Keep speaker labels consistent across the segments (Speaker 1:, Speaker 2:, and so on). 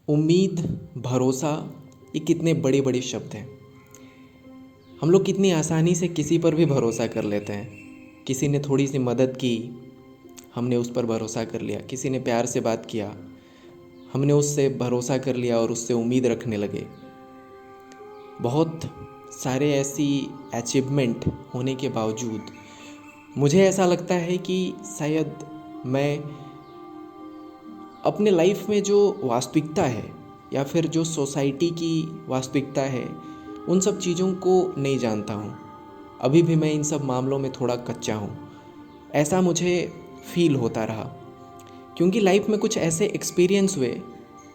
Speaker 1: उम्मीद, भरोसा, ये कितने बड़े बड़े शब्द हैं। हम लोग कितनी आसानी से किसी पर भी भरोसा कर लेते हैं। किसी ने थोड़ी सी मदद की, हमने उस पर भरोसा कर लिया। किसी ने प्यार से बात किया, हमने उससे भरोसा कर लिया और उससे उम्मीद रखने लगे। बहुत सारे ऐसी अचीवमेंट होने के बावजूद मुझे ऐसा लगता है कि शायद मैं अपने लाइफ में जो वास्तविकता है या फिर जो सोसाइटी की वास्तविकता है, उन सब चीज़ों को नहीं जानता हूँ। अभी भी मैं इन सब मामलों में थोड़ा कच्चा हूँ, ऐसा मुझे फील होता रहा। क्योंकि लाइफ में कुछ ऐसे एक्सपीरियंस हुए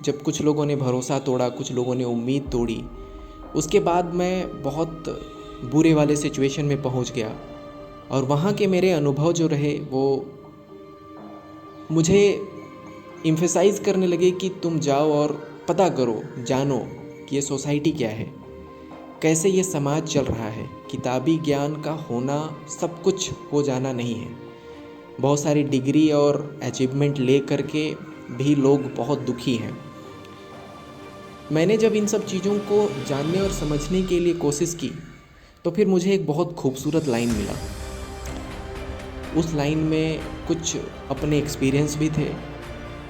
Speaker 1: जब कुछ लोगों ने भरोसा तोड़ा, कुछ लोगों ने उम्मीद तोड़ी। उसके बाद मैं बहुत बुरे वाले सिचुएशन में पहुँच गया और वहाँ के मेरे अनुभव जो रहे वो मुझे एम्फेसाइज़ करने लगे कि तुम जाओ और पता करो, जानो कि ये सोसाइटी क्या है, कैसे ये समाज चल रहा है। किताबी ज्ञान का होना सब कुछ हो जाना नहीं है। बहुत सारी डिग्री और अचीवमेंट ले करके भी लोग बहुत दुखी हैं। मैंने जब इन सब चीज़ों को जानने और समझने के लिए कोशिश की तो फिर मुझे एक बहुत खूबसूरत लाइन मिला। उस लाइन में कुछ अपने एक्सपीरियंस भी थे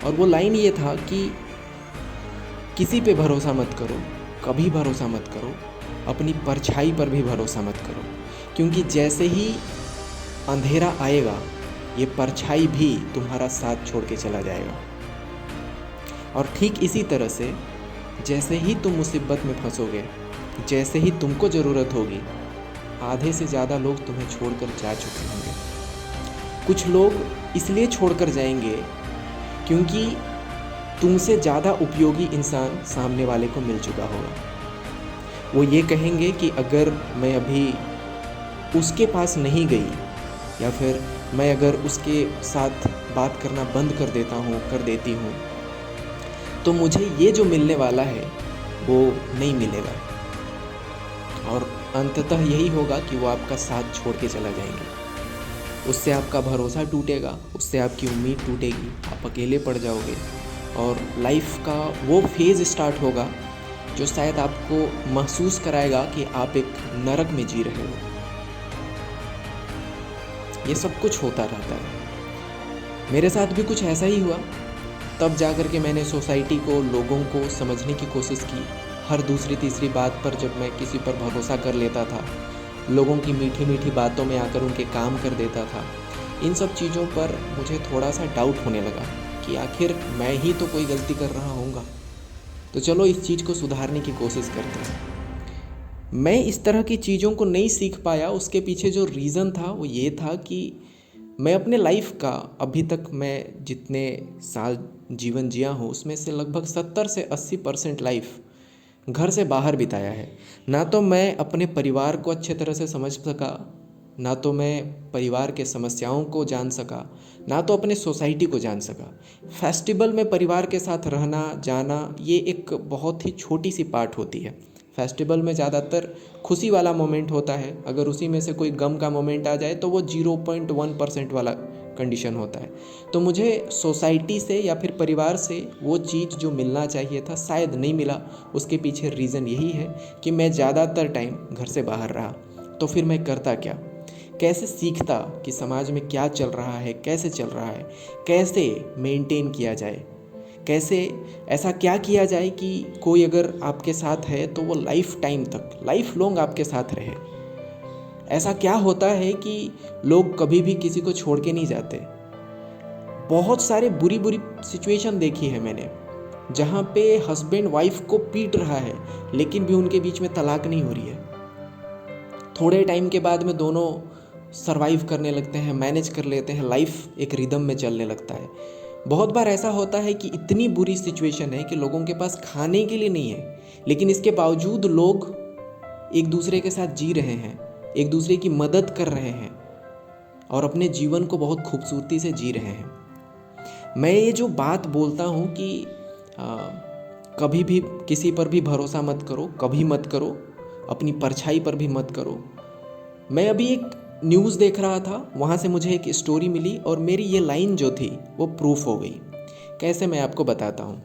Speaker 1: और वो लाइन ये था कि किसी पे भरोसा मत करो, कभी भरोसा मत करो, अपनी परछाई पर भी भरोसा मत करो। क्योंकि जैसे ही अंधेरा आएगा, ये परछाई भी तुम्हारा साथ छोड़ के चला जाएगा। और ठीक इसी तरह से जैसे ही तुम मुसीबत में फंसोगे, जैसे ही तुमको ज़रूरत होगी, आधे से ज़्यादा लोग तुम्हें छोड़कर जा चुके होंगे। कुछ लोग इसलिए छोड़कर जाएंगे क्योंकि तुमसे ज़्यादा उपयोगी इंसान सामने वाले को मिल चुका होगा। वो ये कहेंगे कि अगर मैं अभी उसके पास नहीं गई या फिर मैं अगर उसके साथ बात करना बंद कर देती हूँ तो मुझे ये जो मिलने वाला है वो नहीं मिलेगा और अंततः यही होगा कि वो आपका साथ छोड़ के चला जाएंगे। उससे आपका भरोसा टूटेगा, उससे आपकी उम्मीद टूटेगी, आप अकेले पड़ जाओगे और लाइफ का वो फेज़ स्टार्ट होगा जो शायद आपको महसूस कराएगा कि आप एक नरक में जी रहे हो। ये सब कुछ होता रहता है। मेरे साथ भी कुछ ऐसा ही हुआ। तब जा कर के मैंने सोसाइटी को, लोगों को समझने की कोशिश की। हर दूसरी तीसरी बात पर जब मैं किसी पर भरोसा कर लेता था, लोगों की मीठी मीठी बातों में आकर उनके काम कर देता था, इन सब चीज़ों पर मुझे थोड़ा सा डाउट होने लगा कि आखिर मैं ही तो कोई गलती कर रहा हूँगा। तो चलो इस चीज़ को सुधारने की कोशिश करते हैं। मैं इस तरह की चीज़ों को नहीं सीख पाया। उसके पीछे जो रीज़न था वो ये था कि मैं अपने लाइफ का अभी तक मैं जितने साल जीवन जिया हूँ उसमें से लगभग 70 से 80% लाइफ घर से बाहर बिताया है। ना तो मैं अपने परिवार को अच्छे तरह से समझ सका, ना तो मैं परिवार के समस्याओं को जान सका, ना तो अपने सोसाइटी को जान सका। फेस्टिवल में परिवार के साथ रहना जाना ये एक बहुत ही छोटी सी पार्ट होती है। फेस्टिवल में ज़्यादातर खुशी वाला मोमेंट होता है। अगर उसी में से कोई गम का मोमेंट आ जाए तो वो 0.1% वाला कंडीशन होता है। तो मुझे सोसाइटी से या फिर परिवार से वो चीज़ जो मिलना चाहिए था शायद नहीं मिला। उसके पीछे रीज़न यही है कि मैं ज़्यादातर टाइम घर से बाहर रहा। तो फिर मैं करता क्या, कैसे सीखता कि समाज में क्या चल रहा है, कैसे चल रहा है, कैसे मेंटेन किया जाए, कैसे ऐसा क्या किया जाए कि कोई अगर आपके साथ है तो वो लाइफ टाइम तक, लाइफ लॉन्ग आपके साथ रहे। ऐसा क्या होता है कि लोग कभी भी किसी को छोड़ के नहीं जाते। बहुत सारे बुरी बुरी सिचुएशन देखी है मैंने, जहाँ पे हस्बैंड वाइफ को पीट रहा है लेकिन भी उनके बीच में तलाक नहीं हो रही है। थोड़े टाइम के बाद में दोनों सरवाइव करने लगते हैं, मैनेज कर लेते हैं, लाइफ एक रिदम में चलने लगता है। बहुत बार ऐसा होता है कि इतनी बुरी सिचुएशन है कि लोगों के पास खाने के लिए नहीं है, लेकिन इसके बावजूद लोग एक दूसरे के साथ जी रहे हैं, एक दूसरे की मदद कर रहे हैं और अपने जीवन को बहुत खूबसूरती से जी रहे हैं। मैं ये जो बात बोलता हूँ कि कभी भी किसी पर भी भरोसा मत करो, कभी मत करो, अपनी परछाई पर भी मत करो। मैं अभी एक न्यूज़ देख रहा था, वहाँ से मुझे एक स्टोरी मिली और मेरी ये लाइन जो थी वो प्रूफ हो गई। कैसे, मैं आपको बताता हूँ।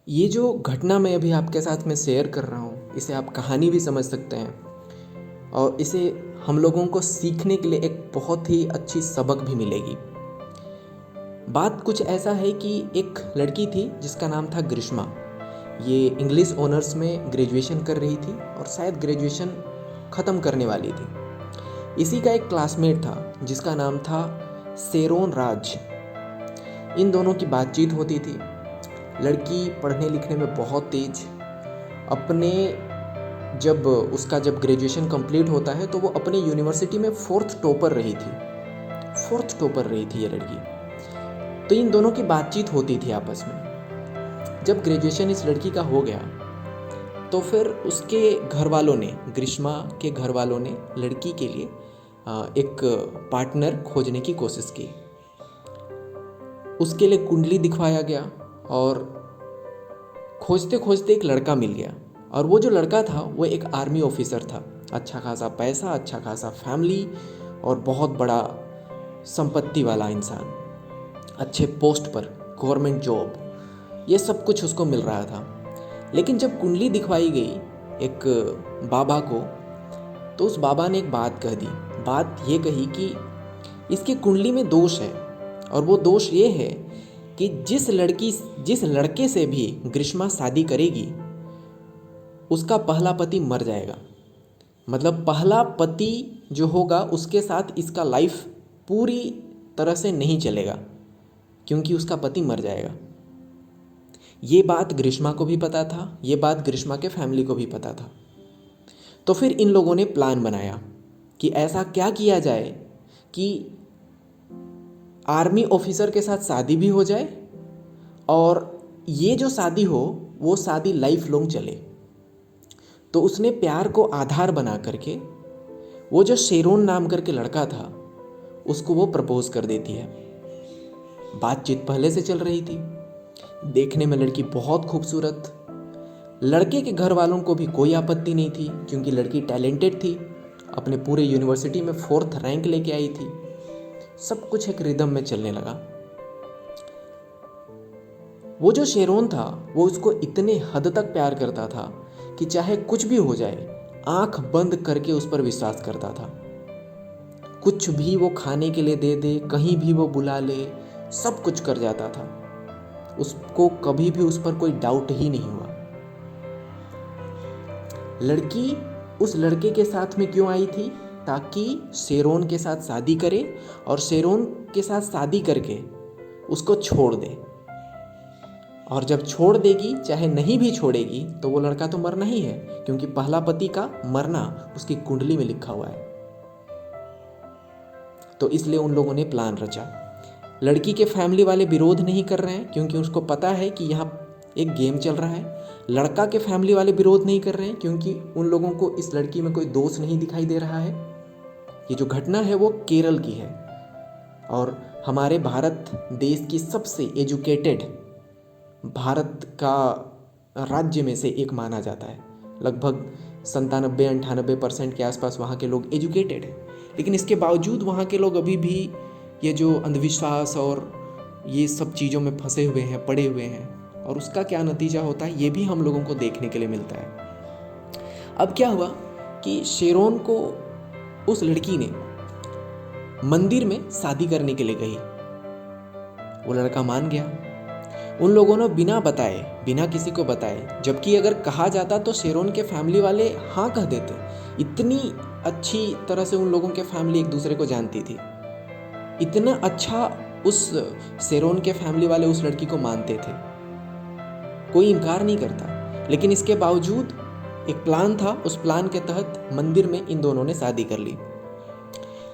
Speaker 1: ये जो घटना मैं अभी आपके साथ में शेयर कर रहा हूँ, इसे आप कहानी भी समझ सकते हैं और इसे हम लोगों को सीखने के लिए एक बहुत ही अच्छी सबक भी मिलेगी। बात कुछ ऐसा है कि एक लड़की थी जिसका नाम था ग्रीष्मा। ये इंग्लिश ऑनर्स में ग्रेजुएशन कर रही थी और शायद ग्रेजुएशन ख़त्म करने वाली थी। इसी का एक क्लासमेट था जिसका नाम था शेरोन राज। इन दोनों की बातचीत होती थी। लड़की पढ़ने लिखने में बहुत तेज, जब ग्रेजुएशन कंप्लीट होता है तो वो अपने यूनिवर्सिटी में फोर्थ टॉपर रही थी ये लड़की। तो इन दोनों की बातचीत होती थी आपस में। जब ग्रेजुएशन इस लड़की का हो गया तो फिर उसके घर वालों ने, ग्रीष्मा के घर वालों ने लड़की के लिए एक पार्टनर खोजने की कोशिश की। उसके लिए कुंडली दिखवाया गया और खोजते खोजते एक लड़का मिल गया। और वो जो लड़का था वो एक आर्मी ऑफिसर था। अच्छा खासा पैसा, अच्छा खासा फैमिली और बहुत बड़ा संपत्ति वाला इंसान, अच्छे पोस्ट पर, गवर्नमेंट जॉब, ये सब कुछ उसको मिल रहा था। लेकिन जब कुंडली दिखवाई गई एक बाबा को, तो उस बाबा ने एक बात कह दी। बात ये कही कि इसकी कुंडली में दोष है और वो दोष ये है कि जिस लड़के से भी ग्रीष्मा शादी करेगी उसका पहला पति मर जाएगा। मतलब पहला पति जो होगा उसके साथ इसका लाइफ पूरी तरह से नहीं चलेगा क्योंकि उसका पति मर जाएगा। ये बात ग्रीष्मा को भी पता था, ये बात ग्रीष्मा के फैमिली को भी पता था। तो फिर इन लोगों ने प्लान बनाया कि ऐसा क्या किया जाए कि आर्मी ऑफिसर के साथ शादी भी हो जाए और ये जो शादी हो वो शादी लाइफ लॉन्ग चले। तो उसने प्यार को आधार बना करके वो जो शेरोन नाम करके लड़का था उसको वो प्रपोज कर देती है। बातचीत पहले से चल रही थी, देखने में लड़की बहुत खूबसूरत, लड़के के घर वालों को भी कोई आपत्ति नहीं थी क्योंकि लड़की टैलेंटेड थी, अपने पूरे यूनिवर्सिटी में 4th रैंक लेके आई थी। सब कुछ एक रिदम में चलने लगा। वो जो शेरोन था वो उसको इतने हद तक प्यार करता था कि चाहे कुछ भी हो जाए आंख बंद करके उस पर विश्वास करता था। कुछ भी वो खाने के लिए दे दे, कहीं भी वो बुला ले, सब कुछ कर जाता था। उसको कभी भी उस पर कोई डाउट ही नहीं हुआ। लड़की उस लड़के के साथ में क्यों आई थी? ताकि शेरोन के साथ शादी करे और शेरोन के साथ शादी करके उसको छोड़ दे। और जब छोड़ देगी, चाहे नहीं भी छोड़ेगी, तो वो लड़का तो मरना ही है क्योंकि पहला पति का मरना उसकी कुंडली में लिखा हुआ है। तो इसलिए उन लोगों ने प्लान रचा। लड़की के फैमिली वाले विरोध नहीं कर रहे हैं क्योंकि उसको पता है कि यहाँ एक गेम चल रहा है। लड़का के फैमिली वाले विरोध नहीं कर रहे हैं क्योंकि उन लोगों को इस लड़की में कोई दोष नहीं दिखाई दे रहा है। ये जो घटना है वो केरल की है और हमारे भारत देश की सबसे एजुकेटेड, भारत का राज्य में से एक माना जाता है। लगभग 97-98% के आसपास वहाँ के लोग एजुकेटेड हैं, लेकिन इसके बावजूद वहाँ के लोग अभी भी ये जो अंधविश्वास और ये सब चीज़ों में फंसे हुए हैं, पड़े हुए हैं। और उसका क्या नतीजा होता है ये भी हम लोगों को देखने के लिए मिलता है। अब क्या हुआ कि शेरोन को उस लड़की ने मंदिर में शादी करने के लिए कही। वो लड़का मान गया। उन लोगों ने बिना बताए, बिना किसी को बताए, जबकि अगर कहा जाता तो शेरोन के फैमिली वाले हाँ कह देते। इतनी अच्छी तरह से उन लोगों के फैमिली एक दूसरे को जानती थी। इतना अच्छा उस शेरोन के फैमिली वाले उस लड़की को मानते थे, कोई इनकार नहीं करता। लेकिन इसके बावजूद एक प्लान था, उस प्लान के तहत मंदिर में इन दोनों ने शादी कर ली।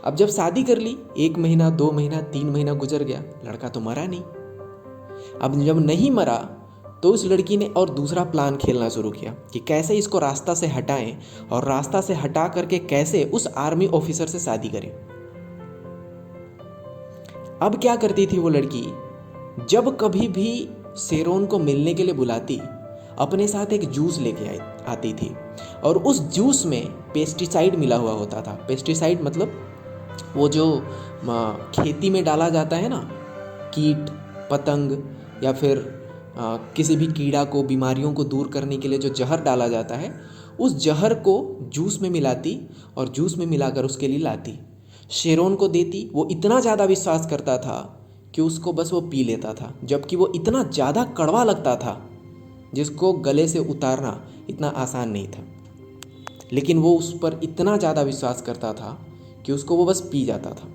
Speaker 1: अब जब शादी कर ली, 1 महीना, 2 महीना, 3 महीना गुजर गया, लड़का तो मरा नहीं। अब जब नहीं मरा तो उस लड़की ने और दूसरा प्लान खेलना शुरू किया कि कैसे इसको रास्ता से हटाएं और रास्ता से हटा करके कैसे उस आर्मी ऑफिसर से शादी करें। अब क्या करती थी वो लड़की, जब कभी भी शेरोन को मिलने के लिए बुलाती, अपने साथ एक जूस लेके आती थी और उस जूस में पेस्टिसाइड मिला हुआ होता था। पेस्टिसाइड मतलब वो जो खेती में डाला जाता है ना, कीट पतंग या फिर किसी भी कीड़ा को, बीमारियों को दूर करने के लिए जो जहर डाला जाता है, उस जहर को जूस में मिलाती और जूस में मिलाकर उसके लिए लाती, शेरोन को देती। वो इतना ज़्यादा विश्वास करता था कि उसको बस वो पी लेता था, जबकि वो इतना ज़्यादा कड़वा लगता था जिसको गले से उतारना इतना आसान नहीं था। लेकिन वो उस पर इतना ज़्यादा विश्वास करता था कि उसको वो बस पी जाता था।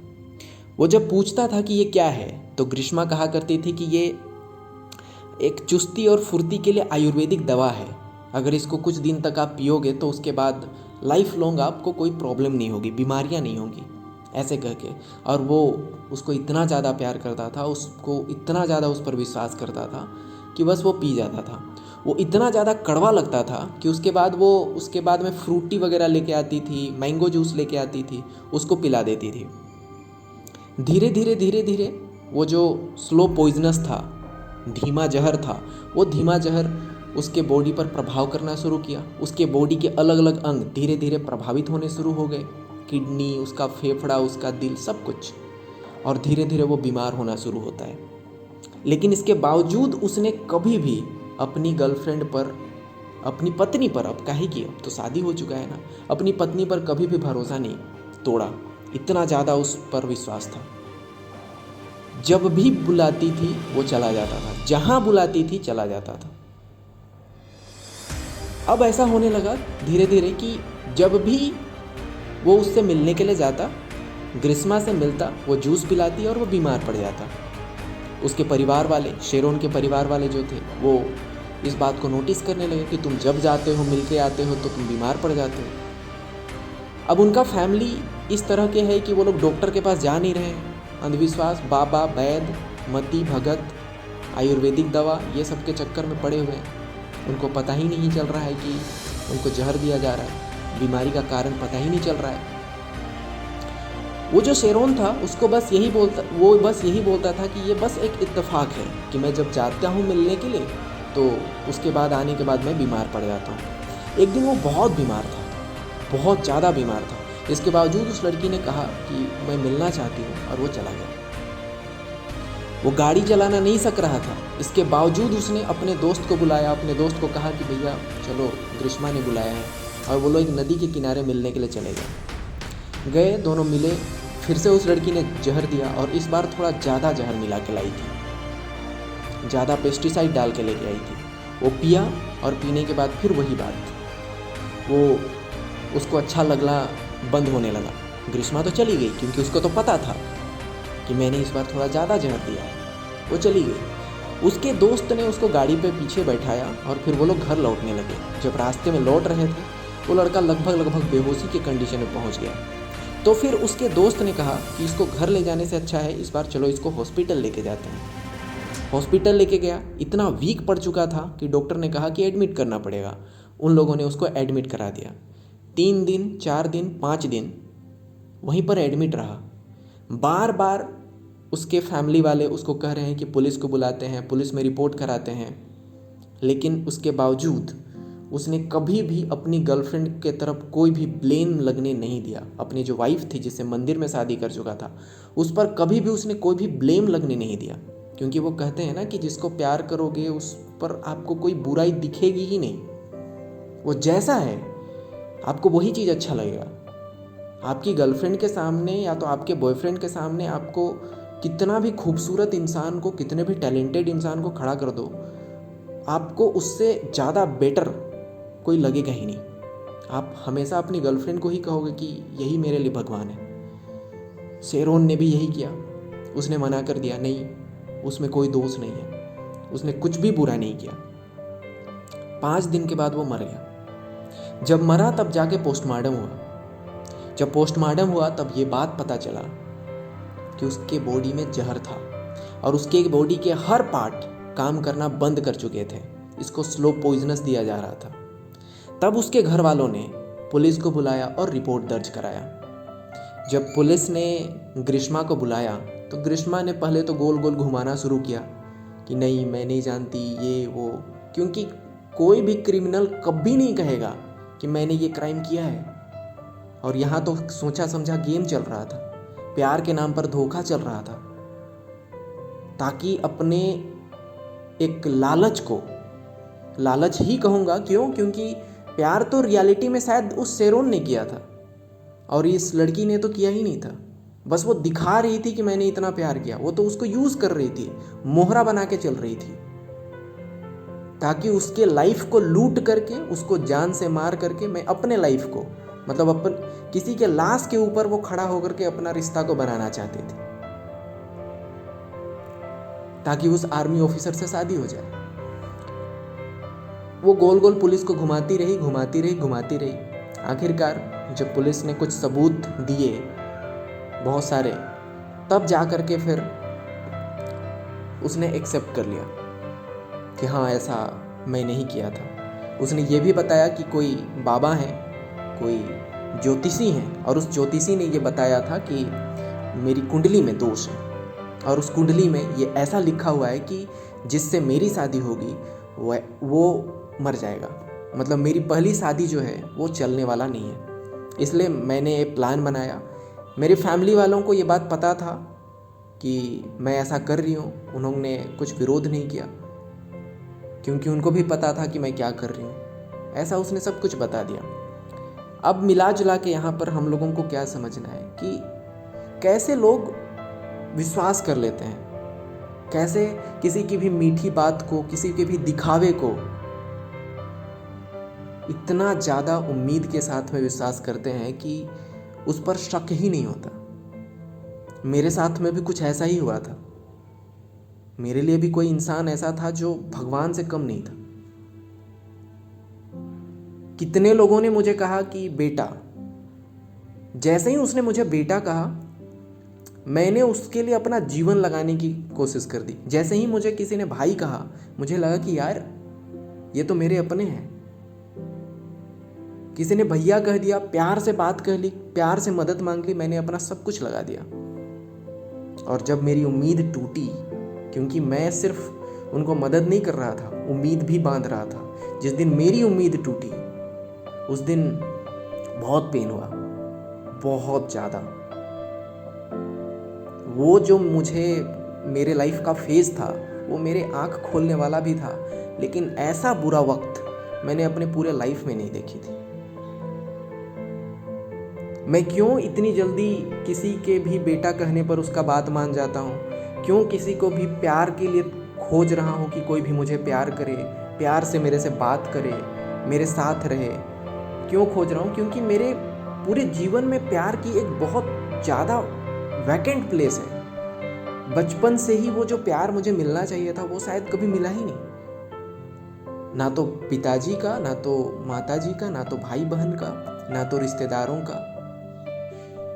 Speaker 1: वो जब पूछता था कि ये क्या है, तो ग्रीष्मा कहा करती थी कि ये एक चुस्ती और फुर्ती के लिए आयुर्वेदिक दवा है। अगर इसको कुछ दिन तक आप पियोगे तो उसके बाद लाइफ लॉन्ग आपको कोई प्रॉब्लम नहीं होगी, बीमारियां नहीं होंगी, ऐसे कह के। और वो उसको इतना ज़्यादा प्यार करता था, उसको इतना ज़्यादा उस पर विश्वास करता था कि बस वो पी जाता था। वो इतना ज़्यादा कड़वा लगता था कि उसके बाद में फ्रूटी वगैरह लेके आती थी, मैंगो जूस लेके आती थी, उसको पिला देती थी। धीरे धीरे वो जो स्लो पॉइजनस था, धीमा जहर था, वो धीमा जहर उसके बॉडी पर प्रभाव करना शुरू किया। उसके बॉडी के अलग अलग अंग धीरे धीरे प्रभावित होने शुरू हो गए, किडनी, उसका फेफड़ा, उसका दिल, सब कुछ। और धीरे धीरे वो बीमार होना शुरू होता है। लेकिन इसके बावजूद उसने कभी भी अपनी गर्लफ्रेंड पर, अपनी पत्नी पर, अब काहे की, अब तो शादी हो चुका है ना, अपनी पत्नी पर कभी भी भरोसा नहीं तोड़ा। इतना ज़्यादा उस पर विश्वास था। जब भी बुलाती थी वो चला जाता था, जहां बुलाती थी चला जाता था। अब ऐसा होने लगा धीरे धीरे कि जब भी वो उससे मिलने के लिए जाता, ग्रीष्मा से मिलता, वो जूस पिलाती और वो बीमार पड़ जाता। उसके परिवार वाले, शेरोन के परिवार वाले जो थे, वो इस बात को नोटिस करने लगे कि तुम जब जाते हो, मिल के आते हो, तो तुम बीमार पड़ जाते हो। अब उनका फैमिली इस तरह के है कि वो लोग डॉक्टर के पास जा नहीं रहे हैं। अंधविश्वास, बाबा, वैद्य, मती, भगत, आयुर्वेदिक दवा, ये सब के चक्कर में पड़े हुए हैं। उनको पता ही नहीं चल रहा है कि उनको जहर दिया जा रहा है, बीमारी का कारण पता ही नहीं चल रहा है। वो जो शेरोन था उसको बस यही बोलता था कि ये बस एक इत्तेफाक है कि मैं जब जाता हूँ मिलने के लिए तो उसके बाद आने के बाद मैं बीमार पड़ जाता हूँ। एक दिन वो बहुत बीमार था, बहुत ज़्यादा बीमार था। इसके बावजूद उस लड़की ने कहा कि मैं मिलना चाहती हूँ, और वो चला गया। वो गाड़ी चलाना नहीं सक रहा था, इसके बावजूद उसने अपने दोस्त को बुलाया, अपने दोस्त को कहा कि भैया चलो, ग्रीष्मा ने बुलाया है, और वो लोग एक नदी के किनारे मिलने के लिए चले गए। दोनों मिले, फिर से उस लड़की ने जहर दिया, और इस बार थोड़ा ज़्यादा जहर मिला के लाई थी, ज़्यादा पेस्टिसाइड डाल के लेके आई थी। वो पिया, और पीने के बाद फिर वही बात, वो उसको अच्छा लगना बंद होने लगा। ग्रीष्मा तो चली गई, क्योंकि उसको तो पता था कि मैंने इस बार थोड़ा ज़्यादा जहर दिया है। वो चली गई। उसके दोस्त ने उसको गाड़ी पे पीछे बैठाया, और फिर वो लोग घर लौटने लगे। जब रास्ते में लौट रहे थे, वो लड़का लगभग बेहोशी की कंडीशन में पहुंच गया। तो फिर उसके दोस्त ने कहा कि इसको घर ले जाने से अच्छा है इस बार चलो इसको हॉस्पिटल लेके जाते हैं। हॉस्पिटल लेके गया। इतना वीक पड़ चुका था कि डॉक्टर ने कहा कि एडमिट करना पड़ेगा। उन लोगों ने उसको एडमिट करा दिया। 3 दिन, 4 दिन, 5 दिन वहीं पर एडमिट रहा। बार बार उसके फैमिली वाले उसको कह रहे हैं कि पुलिस को बुलाते हैं, पुलिस में रिपोर्ट कराते हैं, लेकिन उसके बावजूद उसने कभी भी अपनी गर्लफ्रेंड के तरफ कोई भी ब्लेम लगने नहीं दिया। अपनी जो वाइफ थी, जिससे मंदिर में शादी कर चुका था, उस पर कभी भी उसने कोई भी ब्लेम लगने नहीं दिया। क्योंकि वो कहते हैं ना कि जिसको प्यार करोगे उस पर आपको कोई बुराई दिखेगी ही नहीं। वो जैसा है आपको वही चीज़ अच्छा लगेगा। आपकी गर्लफ्रेंड के सामने या तो आपके बॉयफ्रेंड के सामने आपको कितना भी खूबसूरत इंसान को, कितने भी टैलेंटेड इंसान को खड़ा कर दो, आपको उससे ज़्यादा बेटर कोई लगेगा ही नहीं। आप हमेशा अपनी गर्लफ्रेंड को ही कहोगे कि यही मेरे लिए भगवान है। शेरोन ने भी यही किया। उसने मना कर दिया, नहीं, उसमें कोई दोष नहीं है, उसने कुछ भी बुरा नहीं किया। 5 दिन के बाद वो मर गया। जब मरा तब जाके पोस्टमार्टम हुआ। जब पोस्टमार्टम हुआ तब ये बात पता चला कि उसके बॉडी में जहर था, और उसके बॉडी के हर पार्ट काम करना बंद कर चुके थे। इसको स्लो पॉइजनस दिया जा रहा था। तब उसके घर वालों ने पुलिस को बुलाया और रिपोर्ट दर्ज कराया। जब पुलिस ने ग्रीष्मा को बुलाया तो ग्रीष्मा ने पहले तो गोल गोल घुमाना शुरू किया कि नहीं, मैं नहीं जानती, ये वो। क्योंकि कोई भी क्रिमिनल कभी नहीं कहेगा कि मैंने ये क्राइम किया है। और यहाँ तो सोचा समझा गेम चल रहा था, प्यार के नाम पर धोखा चल रहा था, ताकि अपने एक लालच ही कहूँगा। क्यों? क्योंकि प्यार तो रियलिटी में शायद उस शेरोन ने किया था और इस लड़की ने तो किया ही नहीं था। बस वो दिखा रही थी कि मैंने इतना प्यार किया। वो तो उसको यूज़ कर रही थी, मोहरा बना के चल रही थी, ताकि उसके लाइफ को लूट करके, उसको जान से मार करके मैं अपने लाइफ को, मतलब अपन किसी के लाश के ऊपर वो खड़ा होकर के अपना रिश्ता को बनाना चाहते थे, ताकि उस आर्मी ऑफिसर से शादी हो जाए। वो गोल गोल पुलिस को घुमाती रही। आखिरकार जब पुलिस ने कुछ सबूत दिए बहुत सारे, तब जा कर के फिर उसने एक्सेप्ट कर लिया कि हाँ, ऐसा मैं नहीं किया था। उसने ये भी बताया कि कोई बाबा हैं, कोई ज्योतिषी हैं, और उस ज्योतिषी ने ये बताया था कि मेरी कुंडली में दोष है, और उस कुंडली में ये ऐसा लिखा हुआ है कि जिससे मेरी शादी होगी वो मर जाएगा। मतलब मेरी पहली शादी जो है वो चलने वाला नहीं है। इसलिए मैंने एक प्लान बनाया। मेरी फैमिली वालों को ये बात पता था कि मैं ऐसा कर रही हूँ। उन्होंने कुछ विरोध नहीं किया, क्योंकि उनको भी पता था कि मैं क्या कर रही हूँ। ऐसा उसने सब कुछ बता दिया। अब मिला जुला के यहाँ पर हम लोगों को क्या समझना है कि कैसे लोग विश्वास कर लेते हैं, कैसे किसी की भी मीठी बात को, किसी के भी दिखावे को इतना ज़्यादा उम्मीद के साथ में विश्वास करते हैं कि उस पर शक ही नहीं होता। मेरे साथ में भी कुछ ऐसा ही हुआ था। मेरे लिए भी कोई इंसान ऐसा था जो भगवान से कम नहीं था। कितने लोगों ने मुझे कहा कि बेटा, जैसे ही उसने मुझे बेटा कहा, मैंने उसके लिए अपना जीवन लगाने की कोशिश कर दी। जैसे ही मुझे किसी ने भाई कहा, मुझे लगा कि यार ये तो मेरे अपने हैं। किसी ने भैया कह दिया, प्यार से बात कह ली, प्यार से मदद मांग ली, मैंने अपना सब कुछ लगा दिया। और जब मेरी उम्मीद टूटी, क्योंकि मैं सिर्फ उनको मदद नहीं कर रहा था, उम्मीद भी बांध रहा था। जिस दिन मेरी उम्मीद टूटी, उस दिन बहुत पेन हुआ, बहुत ज़्यादा। वो जो मुझे मेरे लाइफ का फेज था, वो मेरे आँख खोलने वाला भी था, लेकिन ऐसा बुरा वक्त मैंने अपने पूरे लाइफ में नहीं देखी थी। मैं क्यों इतनी जल्दी किसी के भी बेटा कहने पर उसका बात मान जाता हूँ? क्यों किसी को भी प्यार के लिए खोज रहा हूँ कि कोई भी मुझे प्यार करे, प्यार से मेरे से बात करे, मेरे साथ रहे? क्यों खोज रहा हूँ? क्योंकि मेरे पूरे जीवन में प्यार की एक बहुत ज़्यादा वैकेंट प्लेस है। बचपन से ही वो जो प्यार मुझे मिलना चाहिए था, वो शायद कभी मिला ही नहीं। ना तो पिताजी का, ना तो माताजी का, ना तो भाई बहन का, ना तो रिश्तेदारों का।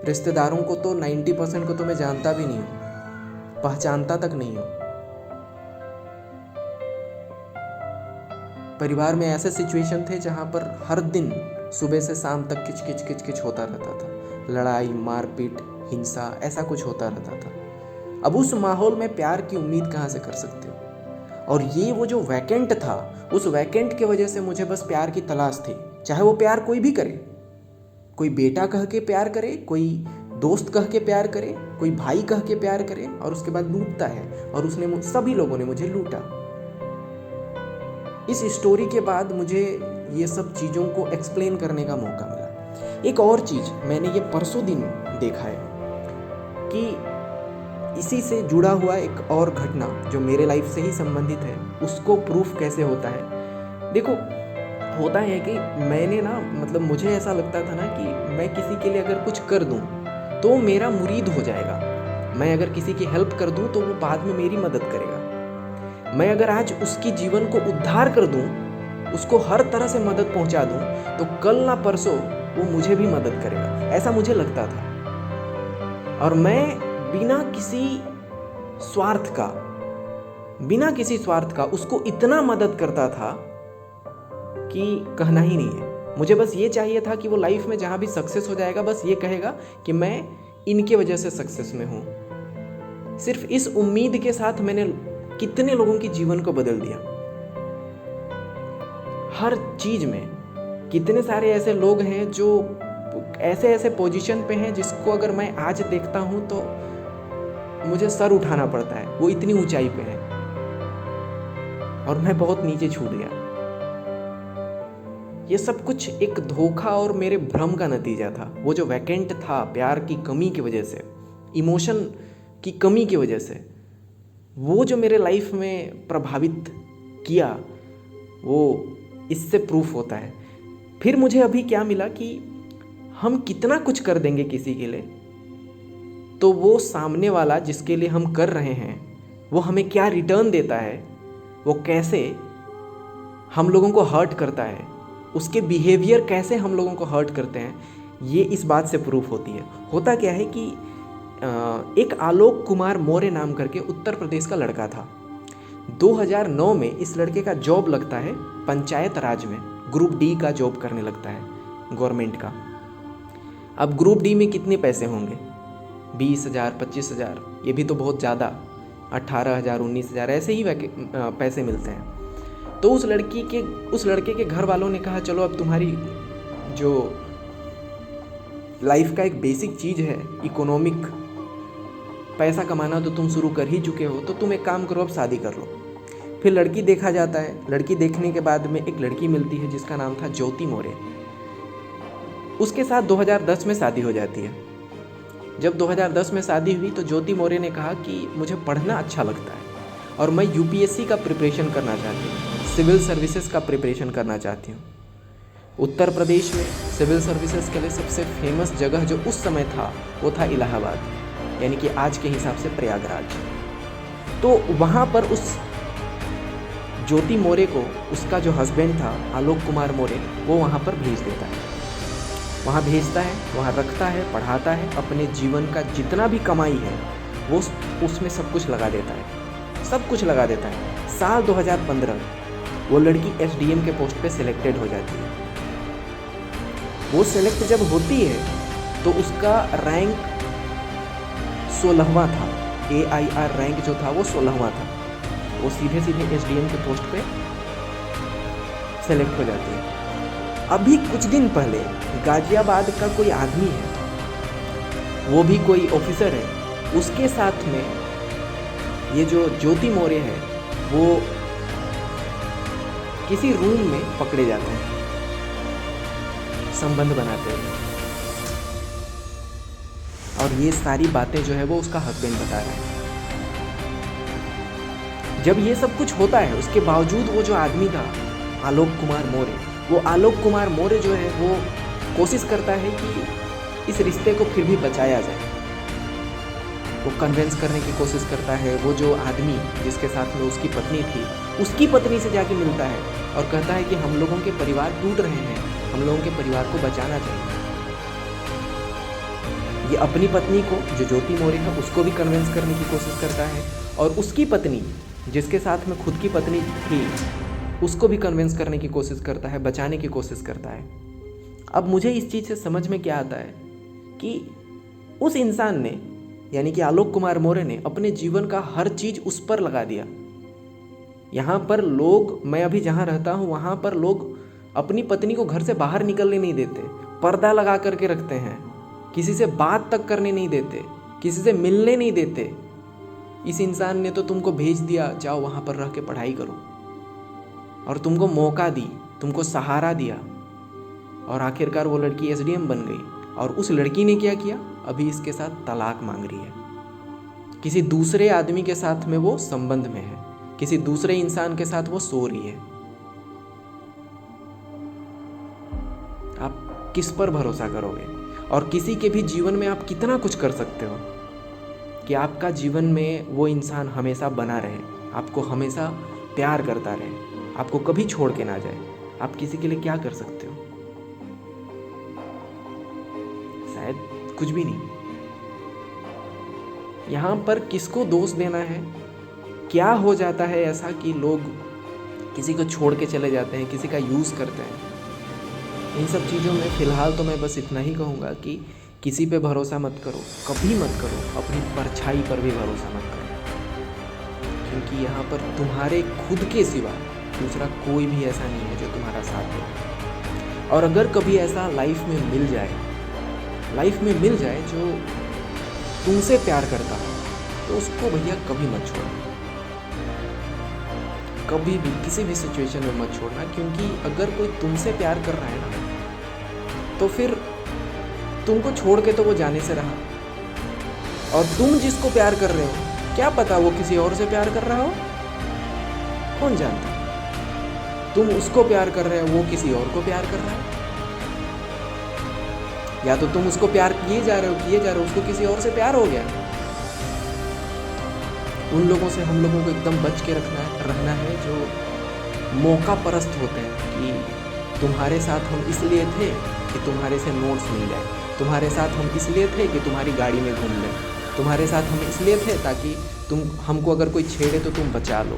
Speaker 1: रिश्तेदारों को तो 90% को तो मैं जानता भी नहीं हूँ, पहचानता तक नहीं हूँ। परिवार में ऐसे सिचुएशन थे जहाँ पर हर दिन सुबह से शाम तक किच होता रहता था। लड़ाई, मारपीट, हिंसा, ऐसा कुछ होता रहता था। अब उस माहौल में प्यार की उम्मीद कहाँ से कर सकते हो? और ये वो जो वैकेंट था, उस वैकेंट के वजह से मुझे बस प्यार की तलाश थी। चाहे वो प्यार कोई भी करे, कोई बेटा कह के प्यार करे, कोई दोस्त कह के प्यार करे, कोई भाई कह के प्यार करे, और उसके बाद लूटता है। और उसने, सभी लोगों ने मुझे लूटा। इस स्टोरी के बाद मुझे ये सब चीज़ों को एक्सप्लेन करने का मौका मिला। एक और चीज़ मैंने ये परसों दिन देखा है कि इसी से जुड़ा हुआ एक और घटना जो मेरे लाइफ से ही संबंधित है, उसको प्रूफ कैसे होता है। देखो, होता है कि मैंने ना, मतलब मुझे ऐसा लगता था ना कि मैं किसी के लिए अगर कुछ कर दूं तो मेरा मुरीद हो जाएगा। मैं अगर किसी की हेल्प कर दूं तो वो बाद में मेरी मदद करेगा। मैं अगर आज उसकी जीवन को उद्धार कर दूं, उसको हर तरह से मदद पहुंचा दूं, तो कल ना परसों वो मुझे भी मदद करेगा, ऐसा मुझे लगता था। और मैं बिना किसी स्वार्थ का उसको इतना मदद करता था कि कहना ही नहीं है। मुझे बस ये चाहिए था कि वो लाइफ में जहाँ भी सक्सेस हो जाएगा, बस ये कहेगा कि मैं इनके वजह से सक्सेस में हूँ। सिर्फ इस उम्मीद के साथ मैंने कितने लोगों की जीवन को बदल दिया। हर चीज में कितने सारे ऐसे लोग हैं जो ऐसे पोजीशन पे हैं जिसको अगर मैं आज देखता हूँ तो मुझे सर उठाना पड़ता है, वो इतनी ऊंचाई पे है। और मैं बहुत नीचे छूट गया। ये सब कुछ एक धोखा और मेरे भ्रम का नतीजा था। वो जो वैकेंट था प्यार की कमी की वजह से, इमोशन की कमी की वजह से, वो जो मेरे लाइफ में प्रभावित किया, वो इससे प्रूफ होता है। फिर मुझे अभी क्या मिला कि हम कितना कुछ कर देंगे किसी के लिए, तो वो सामने वाला जिसके लिए हम कर रहे हैं वो हमें क्या रिटर्न देता है, वो कैसे हम लोगों को हर्ट करता है, उसके बिहेवियर कैसे हम लोगों को हर्ट करते हैं, ये इस बात से प्रूफ होती है। होता क्या है कि एक आलोक कुमार मौर्य नाम करके उत्तर प्रदेश का लड़का था। 2009 में इस लड़के का जॉब लगता है पंचायत राज में, ग्रुप डी का जॉब करने लगता है गवर्नमेंट का। अब ग्रुप डी में कितने पैसे होंगे? 20,000, 25,000, ये भी तो बहुत ज़्यादा, 18,000, 19,000 ऐसे ही पैसे मिलते हैं। तो उस लड़के के घर वालों ने कहा चलो अब तुम्हारी जो लाइफ का एक बेसिक चीज़ है इकोनॉमिक पैसा कमाना तो तुम शुरू कर ही चुके हो, तो तुम एक काम करो, अब शादी कर लो। फिर लड़की देखा जाता है। लड़की देखने के बाद में एक लड़की मिलती है जिसका नाम था ज्योति मौर्य। उसके साथ 2010 में शादी हो जाती है। जब 2010 में शादी हुई तो ज्योति मौर्य ने कहा कि मुझे पढ़ना अच्छा लगता है और मैं यूपीएससी का प्रिपरेशन करना चाहती हूँ, सिविल सर्विसेज का प्रिपरेशन करना चाहती हूँ। उत्तर प्रदेश में सिविल सर्विसेज के लिए सबसे फेमस जगह जो उस समय था वो था इलाहाबाद, यानी कि आज के हिसाब से प्रयागराज। तो वहाँ पर उस ज्योति मौर्य को उसका जो हस्बैंड था आलोक कुमार मौर्य, वो वहाँ पर भेज देता है। वहाँ भेजता है, वहाँ रखता है, पढ़ाता है, अपने जीवन का जितना भी कमाई है वो उसमें सब कुछ लगा देता है, सब कुछ लगा देता है। साल 2015 वो लड़की एसडीएम के पोस्ट पे सिलेक्टेड हो जाती है। वो सिलेक्ट जब होती है तो उसका रैंक 16वां था। AIR रैंक जो था वो 16वां था। वो सीधे एसडीएम के पोस्ट पे सेलेक्ट हो जाती है। अभी कुछ दिन पहले गाजियाबाद का कोई आदमी है, वो भी कोई ऑफिसर है, उसके साथ में ये जो ज्योति मौर्य है वो किसी रूम में पकड़े जाते हैं, संबंध बनाते हैं। और ये सारी बातें जो है वो उसका हस्बैंड बता रहा है। जब ये सब कुछ होता है उसके बावजूद वो जो आदमी था आलोक कुमार मौर्य, वो आलोक कुमार मौर्य जो है वो कोशिश करता है कि इस रिश्ते को फिर भी बचाया जाए। वो कन्विंस करने की कोशिश करता है। वो जो आदमी जिसके साथ में उसकी पत्नी थी, उसकी पत्नी से जाके मिलता है और कहता है कि हम लोगों के परिवार टूट रहे हैं, हम लोगों के परिवार को बचाना चाहिए। ये अपनी पत्नी को जो ज्योति मौर्य है उसको भी कन्विंस करने की कोशिश करता है और उसकी पत्नी जिसके साथ में खुद की पत्नी थी उसको भी कन्विंस करने की कोशिश करता है, बचाने की कोशिश करता है। अब मुझे इस चीज़ से समझ में क्या आता है कि उस इंसान ने यानी कि आलोक कुमार मौर्य ने अपने जीवन का हर चीज़ उस पर लगा दिया। यहाँ पर लोग, मैं अभी जहाँ रहता हूँ वहाँ पर लोग अपनी पत्नी को घर से बाहर निकलने नहीं देते, पर्दा लगा करके रखते हैं, किसी से बात तक करने नहीं देते, किसी से मिलने नहीं देते। इस इंसान ने तो तुमको भेज दिया, जाओ वहाँ पर रह के पढ़ाई करो, और तुमको मौका दी, तुमको सहारा दिया, और आखिरकार वो लड़की एसडीएम बन गई। और उस लड़की ने क्या किया? अभी इसके साथ तलाक मांग रही है। किसी दूसरे आदमी के साथ में वो संबंध में है, किसी दूसरे इंसान के साथ वो सो रही है। आप किस पर भरोसा करोगे? और किसी के भी जीवन में आप कितना कुछ कर सकते हो कि आपका जीवन में वो इंसान हमेशा बना रहे, आपको हमेशा प्यार करता रहे, आपको कभी छोड़ के ना जाए। आप किसी के लिए क्या कर सकते हो? शायद कुछ भी नहीं। यहाँ पर किसको दोष देना है? क्या हो जाता है ऐसा कि लोग किसी को छोड़ के चले जाते हैं, किसी का यूज़ करते हैं? इन सब चीज़ों में फ़िलहाल तो मैं बस इतना ही कहूँगा कि किसी पे भरोसा मत करो, कभी मत करो। अपनी परछाई पर भी भरोसा मत करो, क्योंकि यहाँ पर तुम्हारे खुद के सिवा दूसरा कोई भी ऐसा नहीं है जो तुम्हारा साथ दे। और अगर कभी ऐसा लाइफ में मिल जाए जो तुमसे प्यार करता हो, तो उसको भैया कभी मत छोड़ो। कभी भी किसी भी सिचुएशन में मत छोड़ना, क्योंकि अगर कोई तुमसे प्यार कर रहा है ना, तो फिर तुमको छोड़ के तो वो जाने से रहा, और तुम जिसको प्यार कर रहे हो क्या पता वो किसी और से प्यार कर रहा हो, कौन जानता। तुम उसको प्यार कर रहे हो, वो किसी और को प्यार कर रहा है, या तो तुम उसको प्यार किए जा रहे हो, उसको किसी और से प्यार हो गया। उन लोगों से हम लोगों को एकदम बच के रहना है जो मौका परस्त होते हैं, कि तुम्हारे साथ हम इसलिए थे कि तुम्हारे से नोट्स मिल जाए, तुम्हारे साथ हम इसलिए थे कि तुम्हारी गाड़ी में घूम लें, तुम्हारे साथ हम इसलिए थे ताकि तुम हमको अगर कोई छेड़े तो तुम बचा लो।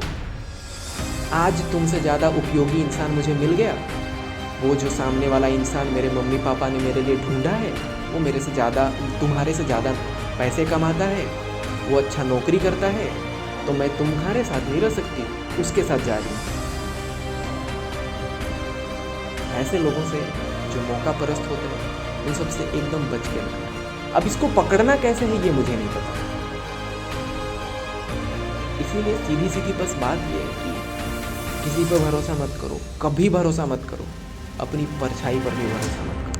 Speaker 1: आज तुमसे ज़्यादा उपयोगी इंसान मुझे मिल गया, वो जो सामने वाला इंसान मेरे मम्मी पापा ने मेरे लिए ढूंढा है, वो मेरे से ज़्यादा, तुम्हारे से ज़्यादा पैसे कमाता है, वो अच्छा नौकरी करता है, तो मैं तुम्हारे साथ नहीं रह सकती, उसके साथ जा रही हूँ। ऐसे लोगों से जो मौका परस्त होते हैं, उन सबसे एकदम बच के रहना। अब इसको पकड़ना कैसे है ये मुझे नहीं पता, इसीलिए सीधी सीधी बस बात ये है कि किसी पर भरोसा मत करो, कभी भरोसा मत करो, अपनी परछाई पर भी भरोसा मत करो।